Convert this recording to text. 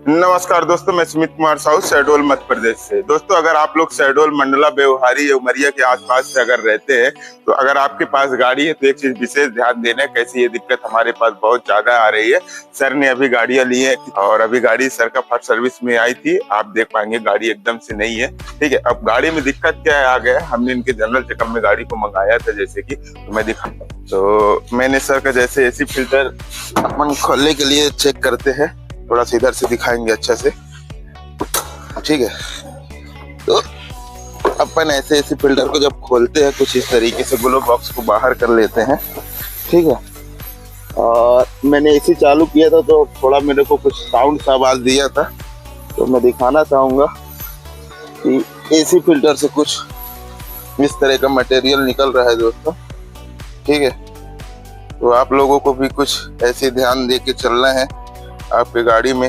नमस्कार दोस्तों, मैं सुमित कुमार साहू शहडोल मध्य प्रदेश से। दोस्तों, अगर आप लोग शहडोल, मंडला, व्यवहारी, उमरिया के आसपास से अगर रहते हैं तो अगर आपके पास गाड़ी है तो एक चीज विशेष ध्यान देना, कैसी ये दिक्कत हमारे पास बहुत ज्यादा आ रही है। सर ने अभी गाड़ियां ली है और अभी गाड़ी सर का फर्स्ट सर्विस में आई थी। आप देख पाएंगे गाड़ी एकदम से नहीं है। ठीक है, अब गाड़ी में दिक्कत क्या है आ गया, हमने इनके जनरल चेकअप में गाड़ी को मंगाया था, जैसे कि तो मैं दिखाता हूँ। तो मैंने सर का जैसे एसी फिल्टर अपन खोलने के लिए चेक करते हैं, थोड़ा सा इधर से दिखाएंगे अच्छा से। ठीक है, तो अपन ऐसे एसी फिल्टर को जब खोलते हैं कुछ इस तरीके से ग्लो बॉक्स को बाहर कर लेते हैं। ठीक है, और मैंने एसी चालू किया था तो थोड़ा मेरे को कुछ साउंड सा आवाज दिया था, तो मैं दिखाना चाहूंगा कि एसी फिल्टर से कुछ इस तरह का मटेरियल निकल रहा है दोस्तों। ठीक है, तो आप लोगों को भी कुछ ऐसे ध्यान दे के चलना है आपके गाड़ी में।